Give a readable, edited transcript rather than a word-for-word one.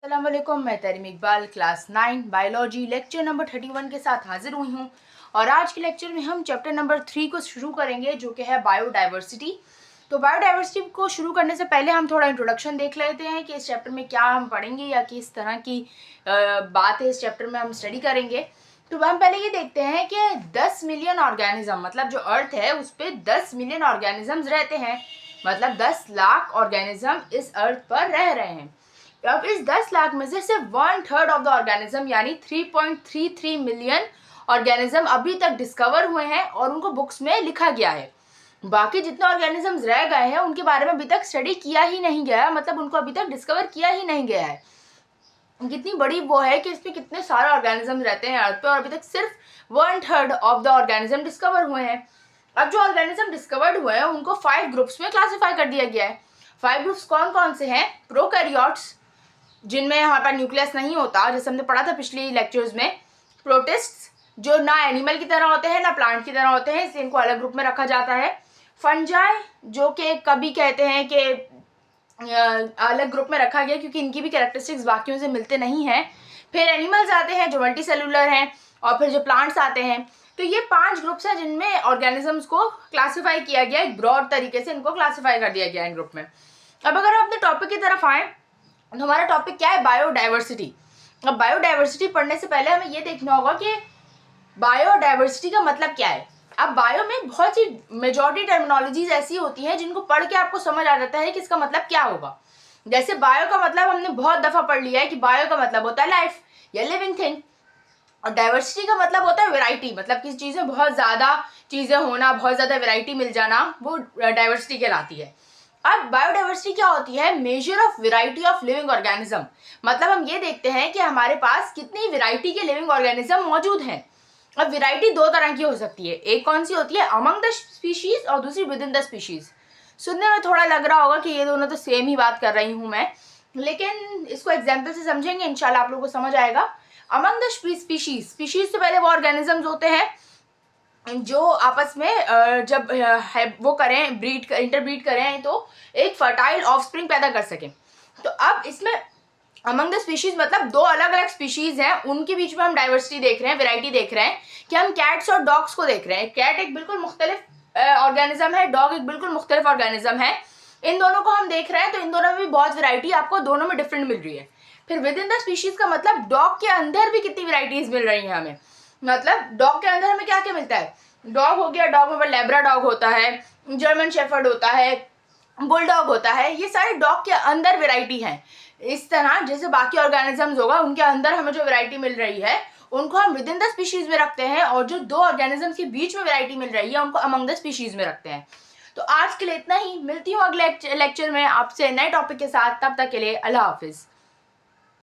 अस्सलाम वालेकुम, मैं Tarim Iqbal class 9 biology lecture number 31 के साथ हाजिर हुई हूँ। और आज के लेक्चर में हम चैप्टर नंबर 3 को शुरू करेंगे, जो कि है बायोडाइवर्सिटी। तो बायोडाइवर्सिटी को शुरू करने से पहले हम थोड़ा इंट्रोडक्शन देख लेते हैं कि इस चैप्टर में क्या हम पढ़ेंगे या किस तरह की बात है इस चैप्टर में हम स्टडी करेंगे। तो हम पहले ये देखते हैं कि 10 मिलियन ऑर्गेनिज्म, मतलब जो अर्थ है उस पर 10 मिलियन ऑर्गेनिजम्स रहते हैं, मतलब 10 लाख ऑर्गेनिज्म इस अर्थ पर रह रहे हैं। अब इस 10 लाख में से सिर्फ 1/3 ऑफ द ऑर्गेनिज्म यानी 3.33 मिलियन ऑर्गेनिज्म अभी तक डिस्कवर हुए हैं और उनको बुक्स में लिखा गया है। बाकी जितने ऑर्गेनिजम्स रह गए हैं उनके बारे में अभी तक स्टडी किया ही नहीं गया, मतलब उनको अभी तक डिस्कवर किया ही नहीं गया है। कितनी बड़ी वो है कि इसमें कितने सारे ऑर्गेनिज्म रहते हैं अर्थ पे, और अभी तक सिर्फ 1/3 ऑफ द ऑर्गेनिज्म डिस्कवर हुए हैं। अब जो ऑर्गेनिज्म डिस्कवर्ड हुए हैं उनको 5 ग्रुप्स में क्लासीफाई कर दिया गया है। 5 ग्रुप्स कौन कौन से हैं? प्रोकैरियोट्स, जिनमें हमारे पास न्यूक्लियस नहीं होता, जैसे हमने पढ़ा था पिछली लेक्चर्स में। प्रोटिस्ट्स, जो ना एनिमल की तरह होते हैं ना प्लांट की तरह होते हैं, इसलिए इनको अलग ग्रुप में रखा जाता है। फंजाई, जो कि कभी कहते हैं कि अलग ग्रुप में रखा गया क्योंकि इनकी भी कैरेक्टरिस्टिक्स बाकियों से मिलते नहीं हैं। फिर एनिमल्स आते हैं जो मल्टी सेलुलर हैं, और फिर जो प्लांट्स आते हैं। तो ये 5 ग्रुप्स हैं जिनमें ऑर्गेनिजम्स को क्लासीफाई किया गया, एक ब्रॉड तरीके से इनको क्लासीफाई कर दिया गया इन ग्रुप में। अब अगर हम अपने टॉपिक की तरफ आए तो हमारा टॉपिक क्या है? बायोडाइवर्सिटी। अब बायोडाइवर्सिटी पढ़ने से पहले हमें ये देखना होगा कि बायोडाइवर्सिटी का मतलब क्या है। अब बायो में बहुत सी मेजॉरिटी टर्मिनोलॉजीज ऐसी होती हैं जिनको पढ़ के आपको समझ आ जाता है कि इसका मतलब क्या होगा। जैसे बायो का मतलब हमने बहुत दफा पढ़ लिया है कि बायो का मतलब होता है लाइफ या लिविंग थिंग, और डाइवर्सिटी का मतलब होता है वैरायटी, मतलब किसी चीज़ में बहुत ज़्यादा चीज़ें होना, बहुत ज़्यादा वैरायटी मिल जाना, वो डाइवर्सिटी कहलाती है। अब बायोडाइवर्सिटी क्या होती है? Measure of variety of living organism. मतलब हम ये देखते हैं कि हमारे पास कितनी वैरायटी के लिविंग ऑर्गेनिज्म मौजूद हैं। अब वैरायटी 2 तरह की हो सकती है, एक कौन सी होती है? अमंग द स्पीशीज, और दूसरी विद इन द स्पीशीज। सुनने में थोड़ा लग रहा होगा कि ये दोनों तो सेम ही बात कर रही हूँ मैं, लेकिन इसको एग्जाम्पल से समझेंगे इंशाल्लाह आप लोगों को समझ आएगा। अमंग द स्पीशीज, स्पीशीज से पहले वो ऑर्गेनिजम्स होते हैं जो आपस में जब वो करें, इंटरब्रीड करें तो एक फर्टाइल ऑफस्प्रिंग पैदा कर सकें। तो अब इसमें अमंग द स्पीशीज मतलब 2 अलग अलग स्पीशीज हैं, उनके बीच में हम डाइवर्सिटी देख रहे हैं, वैरायटी देख रहे हैं कि हम कैट्स और डॉग्स को देख रहे हैं। कैट एक बिल्कुल मुख्तलिफ ऑर्गेनिज्म है, डॉग एक बिल्कुल मुख्तलिफ ऑर्गेनिज्म है। इन दोनों को हम देख रहे हैं तो इन दोनों में भी बहुत वैरायटी आपको दोनों में डिफरेंट मिल रही है। फिर विद इन द स्पीशीज का मतलब डॉग के अंदर भी कितनी वैरायटीज मिल रही हैं हमें। मतलब डॉग के अंदर हमें क्या क्या मिलता है? डॉग हो गया, डॉग में लैब्रा डॉग होता है, जर्मन शेफर्ड होता है, बुलडॉग होता है, ये सारे डॉग के अंदर वैरायटी है। इस तरह जैसे बाकी ऑर्गेनिजम्स होगा उनके अंदर हमें जो वैरायटी मिल रही है उनको हम विद इन द स्पीशीज में रखते हैं, और जो 2 ऑर्गेनिजम्स के बीच में वैरायटी मिल रही है उनको अमंग द स्पीशीज में रखते हैं। तो आज के लिए इतना ही, मिलती हूँ अगले लेक्चर में आपसे नए टॉपिक के साथ। तब तक के लिए अल्लाह हाफिज।